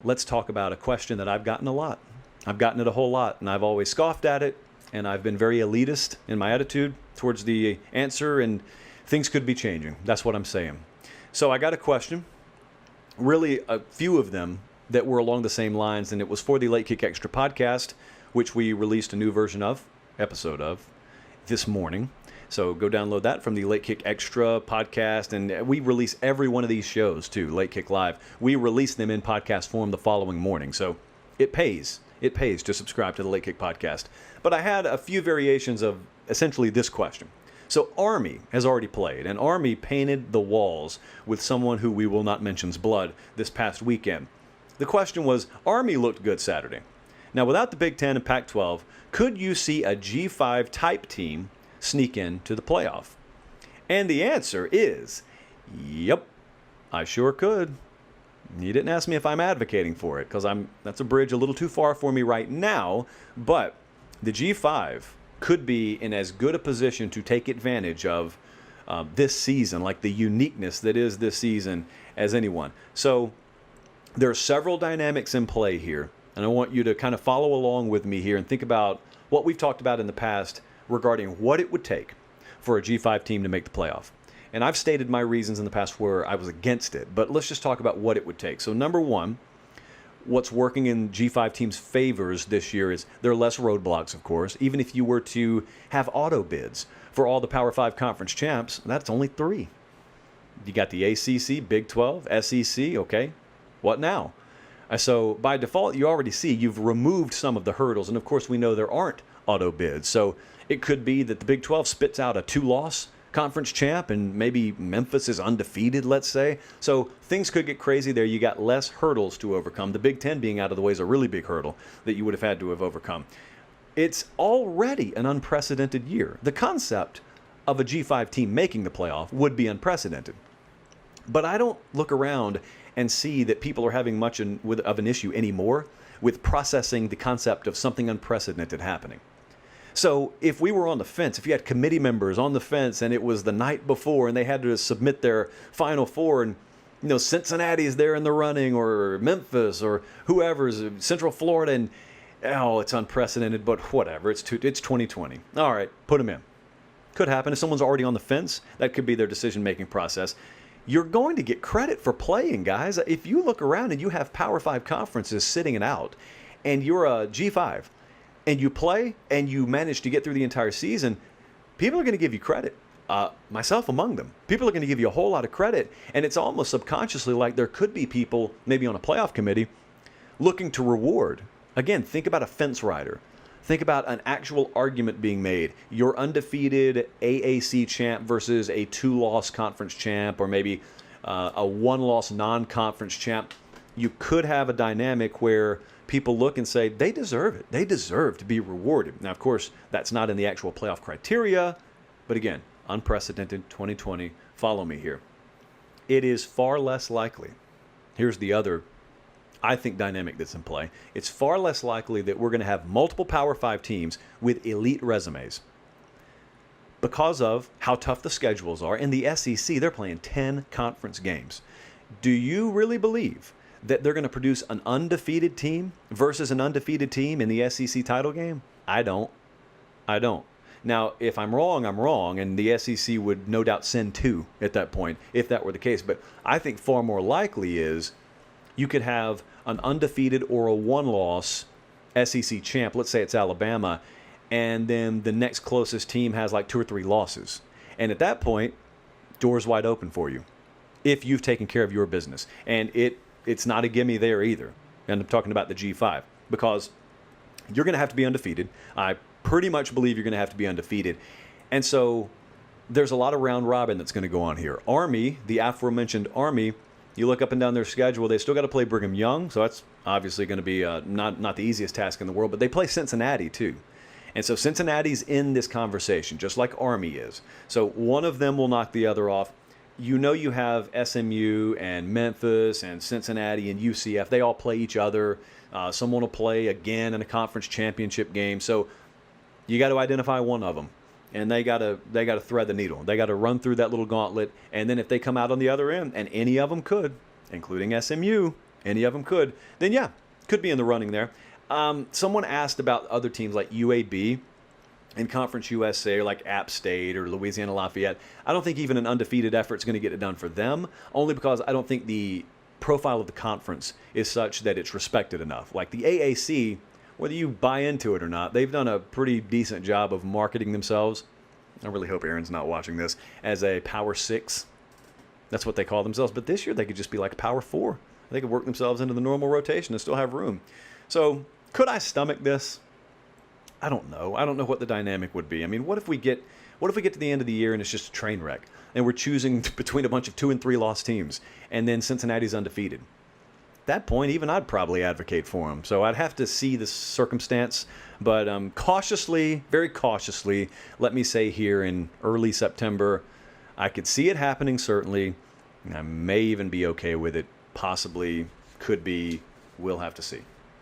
let's talk about a question that I've gotten a lot. I've gotten it a whole lot, and I've always scoffed at it, and I've been very elitist in my attitude towards the answer, and things could be changing. That's what I'm saying. So I got a question, really a few of them that were along the same lines, and it was for the Late Kick Extra podcast, which we released a new version of, episode of, this morning. So go download that from the Late Kick Extra podcast, and we release every one of these shows too, Late Kick Live. We release them in podcast form the following morning, so it pays. It pays to subscribe to the Late Kick podcast. But I had a few variations of essentially this question. So Army has already played, and Army painted the walls with someone who we will not mention's blood this past weekend. The question was, Army looked good Saturday. Now, without the Big Ten and Pac-12, could you see a G5 type team sneak into the playoff? And the answer is, yep, I sure could. You didn't ask me if I'm advocating for it, because that's a bridge a little too far for me right now, but the G5 could be in as good a position to take advantage of this season, like the uniqueness that is this season, as anyone. So there are several dynamics in play here, and I want you to kind of follow along with me here and think about what we've talked about in the past regarding what it would take for a G5 team to make the playoff. And I've stated my reasons in the past where I was against it, but let's just talk about what it would take. So number one, what's working in G5 teams' favors this year is there are less roadblocks, of course. Even if you were to have auto bids for all the Power 5 conference champs, that's only 3. You got the ACC, Big 12, SEC, okay. What now? So by default, you already see you've removed some of the hurdles. And of course, we know there aren't auto bids. So it could be that the Big 12 spits out a 2-loss conference champ, and maybe Memphis is undefeated, let's say. So things could get crazy there. You got less hurdles to overcome. The Big Ten being out of the way is a really big hurdle that you would have had to have overcome. It's already an unprecedented year. The concept of a G5 team making the playoff would be unprecedented. But I don't look around and see that people are having much of an issue anymore with processing the concept of something unprecedented happening. So if we were on the fence, if you had committee members on the fence and it was the night before and they had to submit their Final Four, and Cincinnati's there in the running, or Memphis, or whoever's Central Florida, and it's unprecedented, but whatever, it's 2020. All right, put them in. Could happen. If someone's already on the fence, that could be their decision-making process. You're going to get credit for playing, guys. If you look around and you have Power 5 conferences sitting it out, and you're a G5, and you play, and you manage to get through the entire season, people are going to give you credit, myself among them. People are going to give you a whole lot of credit, and it's almost subconsciously like there could be people, maybe on a playoff committee, looking to reward. Again, think about a fence rider. Think about an actual argument being made. Your undefeated AAC champ versus a 2-loss conference champ, or maybe a 1-loss non-conference champ. You could have a dynamic where people look and say, they deserve it. They deserve to be rewarded. Now, of course, that's not in the actual playoff criteria, but again, unprecedented 2020. Follow me here. It is far less likely. Here's the other, I think, dynamic that's in play. It's far less likely that we're going to have multiple Power 5 teams with elite resumes because of how tough the schedules are. In the SEC, they're playing 10 conference games. Do you really believe that they're going to produce an undefeated team versus an undefeated team in the SEC title game? I don't. Now, if I'm wrong, I'm wrong, and the SEC would no doubt send 2 at that point, if that were the case. But I think far more likely is you could have an undefeated or a 1-loss SEC champ, let's say it's Alabama, and then the next closest team has like 2 or 3 losses. And at that point, doors wide open for you if you've taken care of your business. And it's not a gimme there either. And I'm talking about the G5, because you're going to have to be undefeated. I pretty much believe you're going to have to be undefeated. And so there's a lot of round robin that's going to go on here. Army, the aforementioned Army, you look up and down their schedule, they still got to play Brigham Young, so that's obviously going to be not the easiest task in the world, but they play Cincinnati too. And so Cincinnati's in this conversation, just like Army is. So one of them will knock the other off. You have SMU and Memphis and Cincinnati and UCF. They all play each other. Someone will play again in a conference championship game. So you got to identify one of them, and they got to thread the needle. They got to run through that little gauntlet, and then if they come out on the other end, and any of them could, including SMU, any of them could, then yeah, could be in the running there. Someone asked about other teams like UAB in Conference USA, or like App State or Louisiana Lafayette. I don't think even an undefeated effort is going to get it done for them, only because I don't think the profile of the conference is such that it's respected enough. Like the AAC, whether you buy into it or not, they've done a pretty decent job of marketing themselves. I really hope Aaron's not watching this, as a Power 6. That's what they call themselves. But this year they could just be like a Power 4. They could work themselves into the normal rotation and still have room. So could I stomach this? I don't know. I don't know what the dynamic would be. I mean, what if we get to the end of the year and it's just a train wreck, and we're choosing between a bunch of 2 and 3 lost teams, and then Cincinnati's undefeated? At that point, even I'd probably advocate for them. So I'd have to see the circumstance, but cautiously, very cautiously, let me say here in early September, I could see it happening, certainly. I may even be okay with it. Possibly, could be. We'll have to see.